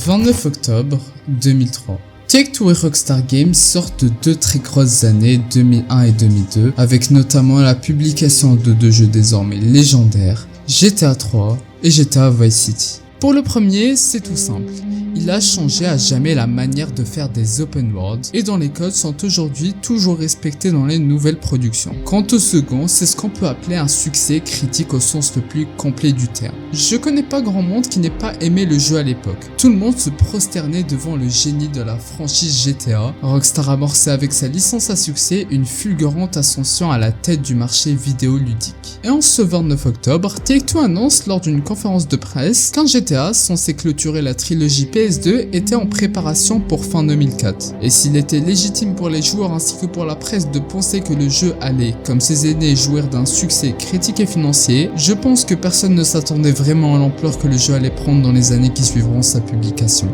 29 octobre 2003. Take-Two et Rockstar Games sortent de deux très grosses années, 2001 et 2002, avec notamment la publication de deux jeux désormais légendaires, GTA 3 et GTA Vice City. Pour le premier, c'est tout simple. Il a changé à jamais la manière de faire des open worlds et dont les codes sont aujourd'hui toujours respectés dans les nouvelles productions. Quant au second, c'est ce qu'on peut appeler un succès critique au sens le plus complet du terme. Je connais pas grand monde qui n'ait pas aimé le jeu à l'époque. Tout le monde se prosternait devant le génie de la franchise GTA. Rockstar amorçait avec sa licence à succès une fulgurante ascension à la tête du marché vidéoludique. Et en ce 29 octobre, Take-Two annonce lors d'une conférence de presse qu'un GTA censé clôturer la trilogie PS2 était en préparation pour fin 2004. Et s'il était légitime pour les joueurs ainsi que pour la presse de penser que le jeu allait, comme ses aînés, jouir d'un succès critique et financier, je pense que personne ne s'attendait vraiment à l'ampleur que le jeu allait prendre dans les années qui suivront sa publication.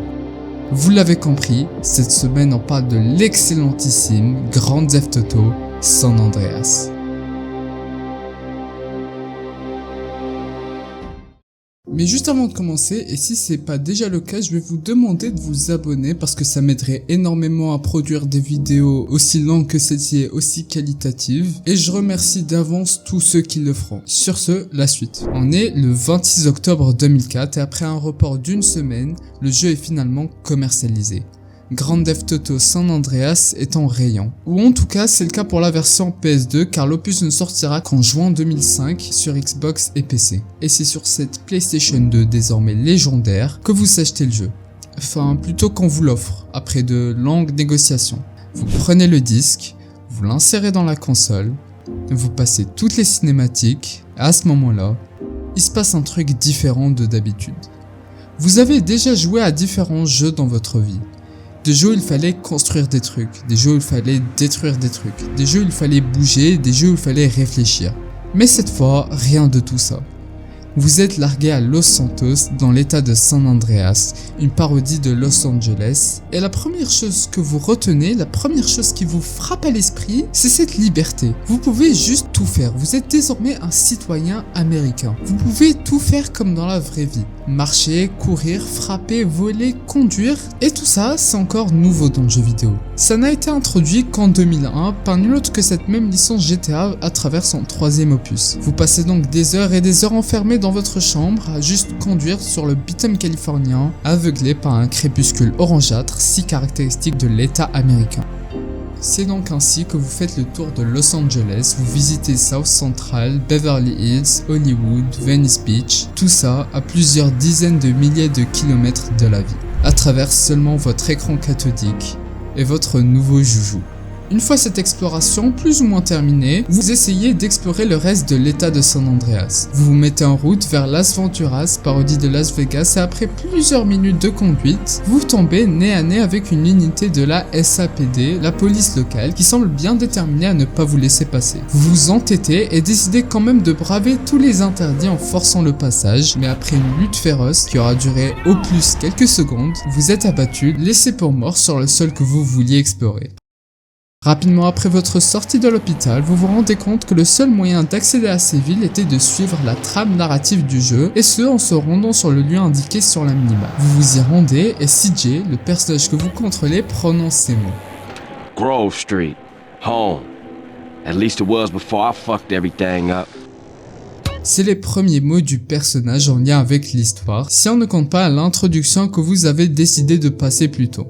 Vous l'avez compris, cette semaine on parle de l'excellentissime Grand Theft Auto San Andreas. Mais juste avant de commencer, et si c'est pas déjà le cas, je vais vous demander de vous abonner parce que ça m'aiderait énormément à produire des vidéos aussi longues que celle-ci est aussi qualitatives. Et je remercie d'avance tous ceux qui le feront. Sur ce, la suite. On est le 26 octobre 2004 et après un report d'une semaine, le jeu est finalement commercialisé. Grand Theft Auto San Andreas est en rayon. Ou en tout cas, c'est le cas pour la version PS2 car l'opus ne sortira qu'en juin 2005 sur Xbox et PC. Et c'est sur cette PlayStation 2 désormais légendaire que vous achetez le jeu. Enfin, plutôt qu'on vous l'offre, après de longues négociations. Vous prenez le disque, vous l'insérez dans la console, vous passez toutes les cinématiques, et à ce moment-là, il se passe un truc différent de d'habitude. Vous avez déjà joué à différents jeux dans votre vie. Des jeux où il fallait construire des trucs, des jeux où il fallait détruire des trucs, des jeux où il fallait bouger, des jeux où il fallait réfléchir. Mais cette fois, rien de tout ça. Vous êtes largué à Los Santos, dans l'état de San Andreas, une parodie de Los Angeles, et la première chose que vous retenez, la première chose qui vous frappe à l'esprit, c'est cette liberté. Vous pouvez juste tout faire, vous êtes désormais un citoyen américain. Vous pouvez tout faire comme dans la vraie vie. Marcher, courir, frapper, voler, conduire, et tout ça, c'est encore nouveau dans le jeu vidéo. Ça n'a été introduit qu'en 2001 par nul autre que cette même licence GTA à travers son troisième opus. Vous passez donc des heures et des heures enfermés dans votre chambre à juste conduire sur le beat-em californien, aveuglé par un crépuscule orangeâtre si caractéristique de l'état américain. C'est donc ainsi que vous faites le tour de Los Angeles, vous visitez South Central, Beverly Hills, Hollywood, Venice Beach, tout ça à plusieurs dizaines de milliers de kilomètres de la ville, à travers seulement votre écran cathodique et votre nouveau joujou. Une fois cette exploration plus ou moins terminée, vous essayez d'explorer le reste de l'état de San Andreas. Vous vous mettez en route vers Las Venturas, parodie de Las Vegas, et après plusieurs minutes de conduite, vous tombez nez à nez avec une unité de la SAPD, la police locale, qui semble bien déterminée à ne pas vous laisser passer. Vous vous entêtez et décidez quand même de braver tous les interdits en forçant le passage, mais après une lutte féroce qui aura duré au plus quelques secondes, vous êtes abattu, laissé pour mort sur le sol que vous vouliez explorer. Rapidement après votre sortie de l'hôpital, vous vous rendez compte que le seul moyen d'accéder à ces villes était de suivre la trame narrative du jeu, et ce en se rendant sur le lieu indiqué sur la minimap. Vous vous y rendez et CJ, le personnage que vous contrôlez, prononce ces mots. Grove Street, home. At least it was before I fucked everything up. C'est les premiers mots du personnage en lien avec l'histoire, si on ne compte pas l'introduction que vous avez décidé de passer plus tôt.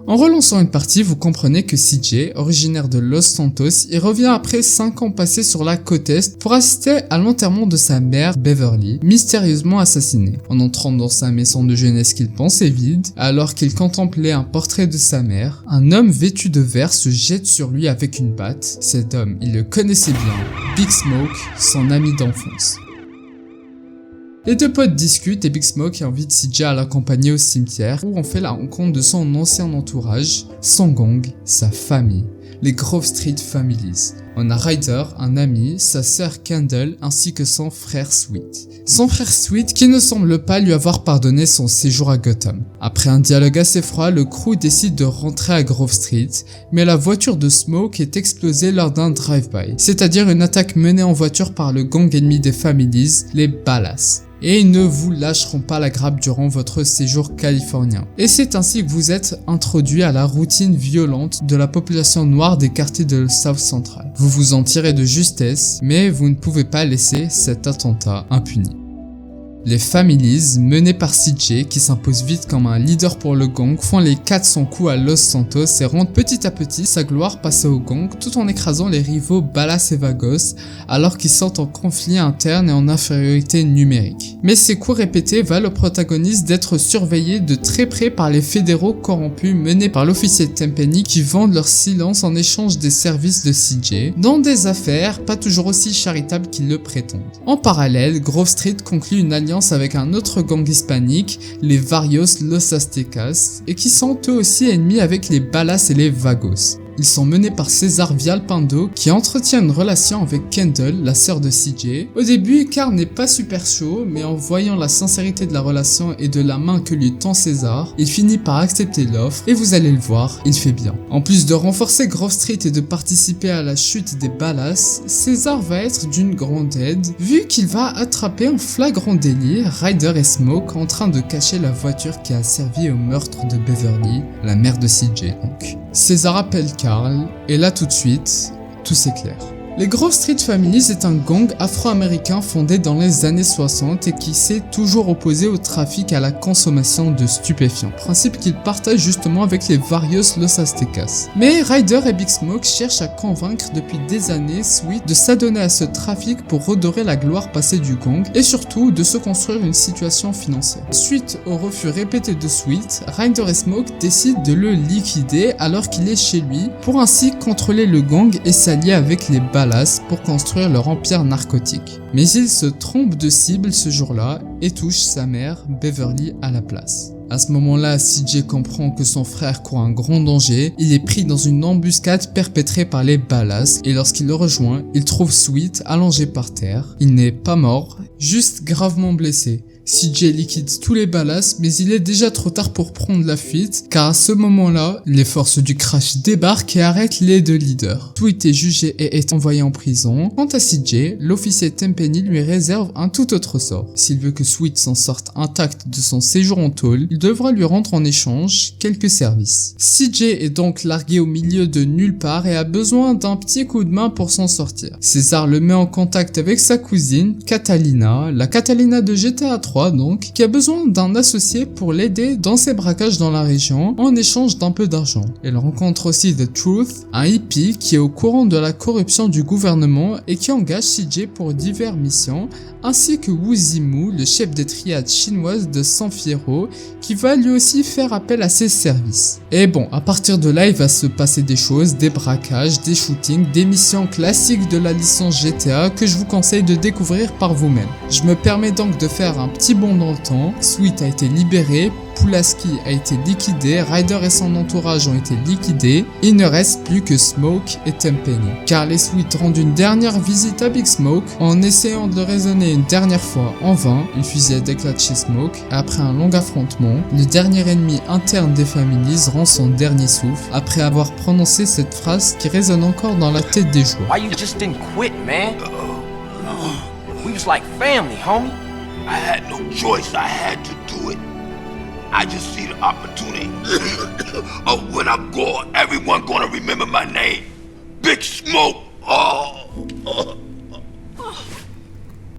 En relançant une partie, vous comprenez que CJ, originaire de Los Santos, y revient après 5 ans passés sur la côte est pour assister à l'enterrement de sa mère, Beverly, mystérieusement assassinée. En entrant dans sa maison de jeunesse qu'il pensait vide, alors qu'il contemplait un portrait de sa mère, un homme vêtu de vert se jette sur lui avec une batte. Cet homme, il le connaissait bien, Big Smoke, son ami d'enfance. Les deux potes discutent et Big Smoke invite CJ à l'accompagner au cimetière où on fait la rencontre de son ancien entourage, son gang, sa famille, les Grove Street Families. On a Ryder, un ami, sa sœur Kendall ainsi que son frère Sweet. Son frère Sweet qui ne semble pas lui avoir pardonné son séjour à Gotham. Après un dialogue assez froid, le crew décide de rentrer à Grove Street, mais la voiture de Smoke est explosée lors d'un drive-by, c'est-à-dire une attaque menée en voiture par le gang ennemi des Families, les Ballas. et ils ne vous lâcheront pas la grappe durant votre séjour californien. Et c'est ainsi que vous êtes introduit à la routine violente de la population noire des quartiers de South Central. Vous vous en tirez de justesse, mais vous ne pouvez pas laisser cet attentat impuni. Les Families, menés par CJ, qui s'impose vite comme un leader pour le gang, font les 400 coups à Los Santos et rendent petit à petit sa gloire passée au gang, tout en écrasant les rivaux Ballas et Vagos, alors qu'ils sont en conflit interne et en infériorité numérique. Mais ces coups répétés valent au protagoniste d'être surveillé de très près par les fédéraux corrompus menés par l'officier Tenpenny qui vendent leur silence en échange des services de CJ, dans des affaires pas toujours aussi charitables qu'ils le prétendent. En parallèle, Grove Street conclut une alliance avec un autre gang hispanique, les Varios Los Aztecas, et qui sont eux aussi ennemis avec les Ballas et les Vagos. Ils sont menés par César Villalpando qui entretient une relation avec Kendall, la sœur de CJ. Au début, Carl n'est pas super chaud, mais en voyant la sincérité de la relation et de la main que lui tend César, il finit par accepter l'offre et vous allez le voir, il fait bien. En plus de renforcer Grove Street et de participer à la chute des Ballas, César va être d'une grande aide, vu qu'il va attraper en flagrant délit Ryder et Smoke en train de cacher la voiture qui a servi au meurtre de Beverly, la mère de CJ donc. César appelle Carl, et là tout de suite, tout s'éclaire. Les Grove Street Families est un gang afro-américain fondé dans les années 60 et qui s'est toujours opposé au trafic et à la consommation de stupéfiants, principe qu'il partage justement avec les Varios Los Aztecas. Mais Ryder et Big Smoke cherchent à convaincre depuis des années Sweet de s'adonner à ce trafic pour redorer la gloire passée du gang et surtout de se construire une situation financière. Suite au refus répété de Sweet, Ryder et Smoke décident de le liquider alors qu'il est chez lui pour ainsi contrôler le gang et s'allier avec les Ballas pour construire leur empire narcotique. Mais il se trompe de cible ce jour-là et touche sa mère, Beverly, à la place. À ce moment-là, CJ comprend que son frère court un grand danger, il est pris dans une embuscade perpétrée par les Ballas et lorsqu'il le rejoint, il trouve Sweet allongé par terre. Il n'est pas mort, juste gravement blessé. CJ liquide tous les Ballas, mais il est déjà trop tard pour prendre la fuite, car à ce moment-là, les forces du crash débarquent et arrêtent les deux leaders. Sweet est jugé et est envoyé en prison. Quant à CJ, l'officier Tenpenny lui réserve un tout autre sort. S'il veut que Sweet s'en sorte intact de son séjour en tôle, il devra lui rendre en échange quelques services. CJ est donc largué au milieu de nulle part et a besoin d'un petit coup de main pour s'en sortir. César le met en contact avec sa cousine, Catalina, la Catalina de GTA 3 donc, qui a besoin d'un associé pour l'aider dans ses braquages dans la région en échange d'un peu d'argent. Elle rencontre aussi The Truth, un hippie qui est au courant de la corruption du gouvernement et qui engage CJ pour diverses missions, ainsi que Wu Zimu, le chef des triades chinoises de San Fierro, qui va lui aussi faire appel à ses services. Et bon, à partir de là, il va se passer des choses, des braquages, des shootings, des missions classiques de la licence GTA que je vous conseille de découvrir par vous-même. Je me permets donc de faire un petit bond dans le temps. Sweet a été libéré, Pulaski a été liquidé, Ryder et son entourage ont été liquidés, il ne reste plus que Smoke et Tenpenny. Carl et Sweet rendent une dernière visite à Big Smoke, en essayant de le raisonner une dernière fois en vain, une fusillade éclate chez Smoke, et après un long affrontement, le dernier ennemi interne des Families rend son dernier souffle, après avoir prononcé cette phrase qui résonne encore dans la tête des joueurs. Why you just didn't quit, man? We was like family, homie. I had no choice, I had to do it. I just see the opportunity of when I'm gone, everyone gonna remember my name. Big Smoke.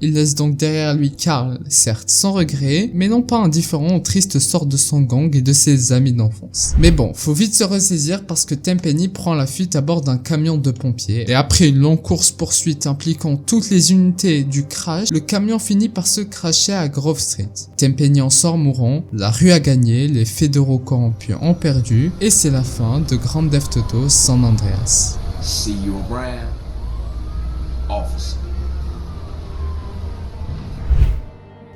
Il laisse donc derrière lui Carl, certes sans regret, mais non pas indifférent au triste sort de son gang et de ses amis d'enfance. Mais bon, faut vite se ressaisir parce que Tenpenny prend la fuite à bord d'un camion de pompiers, et après une longue course-poursuite impliquant toutes les unités du crash, le camion finit par se crasher à Grove Street. Tenpenny en sort mourant, la rue a gagné, les fédéraux corrompus ont perdu, et c'est la fin de Grand Theft Auto San Andreas. See you around, officer.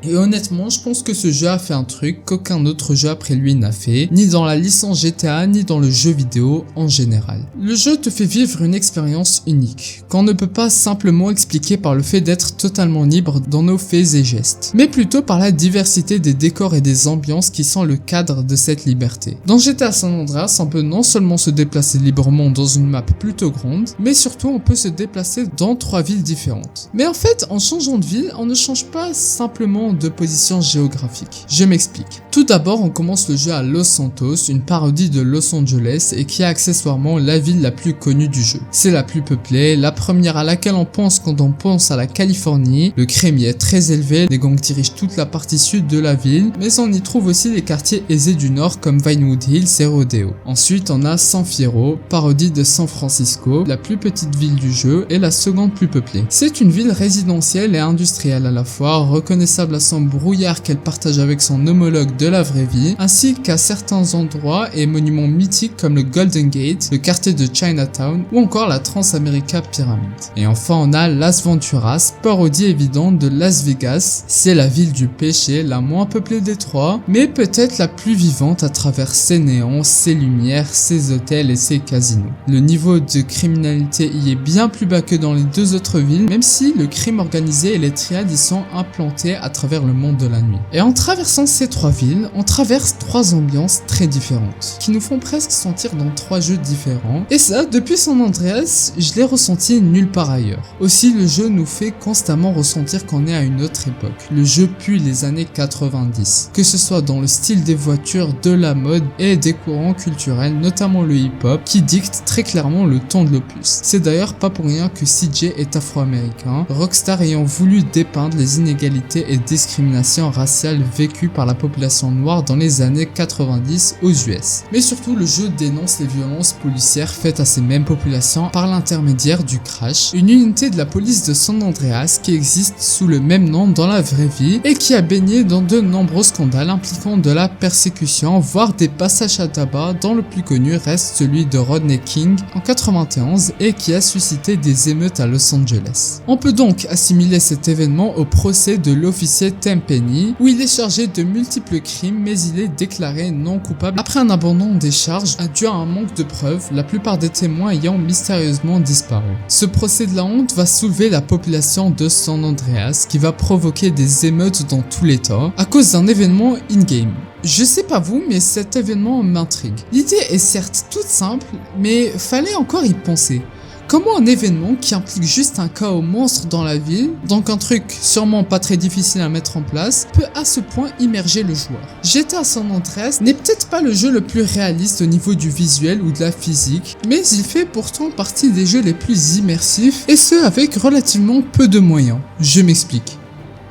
Et honnêtement, je pense que ce jeu a fait un truc qu'aucun autre jeu après lui n'a fait, ni dans la licence GTA, ni dans le jeu vidéo en général. Le jeu te fait vivre une expérience unique, qu'on ne peut pas simplement expliquer par le fait d'être totalement libre dans nos faits et gestes, mais plutôt par la diversité des décors et des ambiances qui sont le cadre de cette liberté. Dans GTA San Andreas, on peut non seulement se déplacer librement dans une map plutôt grande, mais surtout on peut se déplacer dans 3 villes différentes. Mais en fait, en changeant de ville, on ne change pas simplement de position géographique. Je m'explique. Tout d'abord, on commence le jeu à Los Santos, une parodie de Los Angeles et qui est accessoirement la ville la plus connue du jeu. C'est la plus peuplée, la première à laquelle on pense quand on pense à la Californie. Le crime y est très élevé, les gangs dirigent toute la partie sud de la ville, mais on y trouve aussi les quartiers aisés du nord comme Vinewood Hills et Rodeo. Ensuite, on a San Fierro, parodie de San Francisco, la plus petite ville du jeu et la seconde plus peuplée. C'est une ville résidentielle et industrielle à la fois, reconnaissable à son brouillard qu'elle partage avec son homologue de la vraie vie, ainsi qu'à certains endroits et monuments mythiques comme le Golden Gate, le quartier de Chinatown ou encore la Transamerica Pyramid. Et enfin on a Las Venturas, parodie évidente de Las Vegas. C'est la ville du péché, la moins peuplée des trois, mais peut-être la plus vivante à travers ses néons, ses lumières, ses hôtels et ses casinos. Le niveau de criminalité y est bien plus bas que dans les deux autres villes, même si le crime organisé et les triades y sont implantés à travers le monde de la nuit. Et en traversant ces trois villes, on traverse trois ambiances très différentes, qui nous font presque sentir dans trois jeux différents. Et ça, depuis San Andreas, je l'ai ressenti nulle part ailleurs. Aussi, le jeu nous fait constamment ressentir qu'on est à une autre époque. Le jeu pue les années 90, que ce soit dans le style des voitures, de la mode et des courants culturels, notamment le hip-hop, qui dicte très clairement le ton de l'opus. C'est d'ailleurs pas pour rien que CJ est afro-américain, Rockstar ayant voulu dépeindre les inégalités et discriminations raciales vécues par la population noire dans les années 90 aux US. Mais surtout, le jeu dénonce les violences policières faites à ces mêmes populations par l'intermédiaire du Crash, une unité de la police de San Andreas qui existe sous le même nom dans la vraie vie et qui a baigné dans de nombreux scandales impliquant de la persécution, voire des passages à tabac, dont le plus connu reste celui de Rodney King en 91 et qui a suscité des émeutes à Los Angeles. On peut donc assimiler cet événement au procès de l'officier Tenpenny, où il est chargé de multiples crimes mais il est déclaré non coupable après un abandon des charges dû à un manque de preuves, la plupart des témoins ayant mystérieusement disparu. Ce procès de la honte va soulever la population de San Andreas qui va provoquer des émeutes dans tout l'état à cause d'un événement in-game. Je sais pas vous, mais cet événement m'intrigue. L'idée est certes toute simple, mais fallait encore y penser. Comment un événement qui implique juste un chaos monstre dans la ville, donc un truc sûrement pas très difficile à mettre en place, peut à ce point immerger le joueur? GTA San Andreas n'est peut-être pas le jeu le plus réaliste au niveau du visuel ou de la physique, mais il fait pourtant partie des jeux les plus immersifs, et ce avec relativement peu de moyens. Je m'explique.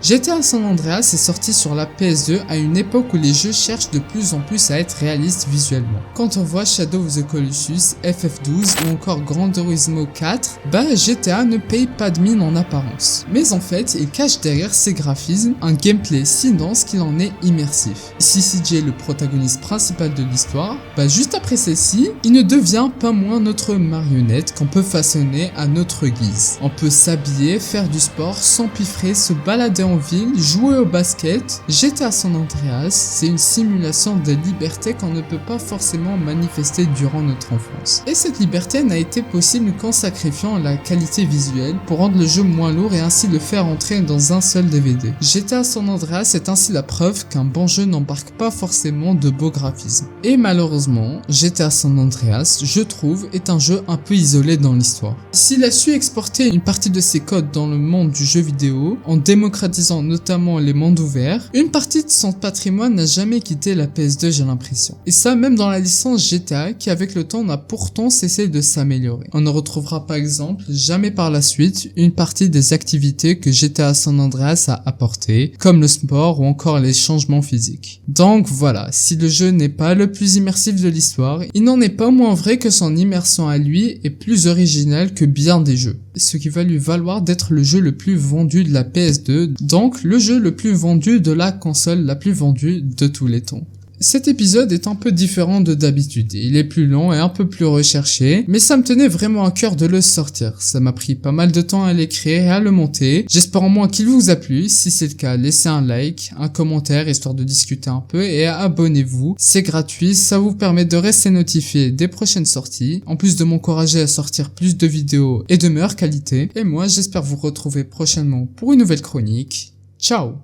GTA San Andreas est sorti sur la PS2 à une époque où les jeux cherchent de plus en plus à être réalistes visuellement. Quand on voit Shadow of the Colossus, FF12 ou encore Gran Turismo 4, GTA ne paye pas de mine en apparence. Mais en fait, il cache derrière ses graphismes un gameplay si dense qu'il en est immersif. Si CJ est le protagoniste principal de l'histoire, juste après celle-ci, il ne devient pas moins notre marionnette qu'on peut façonner à notre guise. On peut s'habiller, faire du sport, s'empiffrer, se balader en ville, jouer au basket. GTA San Andreas, c'est une simulation de liberté qu'on ne peut pas forcément manifester durant notre enfance. Et cette liberté n'a été possible qu'en sacrifiant la qualité visuelle pour rendre le jeu moins lourd et ainsi le faire entrer dans un seul DVD. GTA San Andreas est ainsi la preuve qu'un bon jeu n'embarque pas forcément de beaux graphismes. Et malheureusement, GTA San Andreas, je trouve, est un jeu un peu isolé dans l'histoire. S'il a su exporter une partie de ses codes dans le monde du jeu vidéo, en démocratisant notamment les mondes ouverts, une partie de son patrimoine n'a jamais quitté la PS2, j'ai l'impression. Et ça même dans la licence GTA qui avec le temps n'a pourtant cessé de s'améliorer. On ne retrouvera par exemple jamais par la suite une partie des activités que GTA San Andreas a apportées, comme le sport ou encore les changements physiques. Donc voilà, si le jeu n'est pas le plus immersif de l'histoire, il n'en est pas moins vrai que son immersion à lui est plus originale que bien des jeux, ce qui va lui valoir d'être le jeu le plus vendu de la PS2, donc le jeu le plus vendu de la console la plus vendue de tous les temps. Cet épisode est un peu différent de d'habitude, il est plus long et un peu plus recherché, mais ça me tenait vraiment à cœur de le sortir. Ça m'a pris pas mal de temps à l'écrire et à le monter, j'espère au moins qu'il vous a plu. Si c'est le cas, laissez un like, un commentaire histoire de discuter un peu et abonnez-vous, c'est gratuit, ça vous permet de rester notifié des prochaines sorties, en plus de m'encourager à sortir plus de vidéos et de meilleure qualité. Et moi j'espère vous retrouver prochainement pour une nouvelle chronique. Ciao!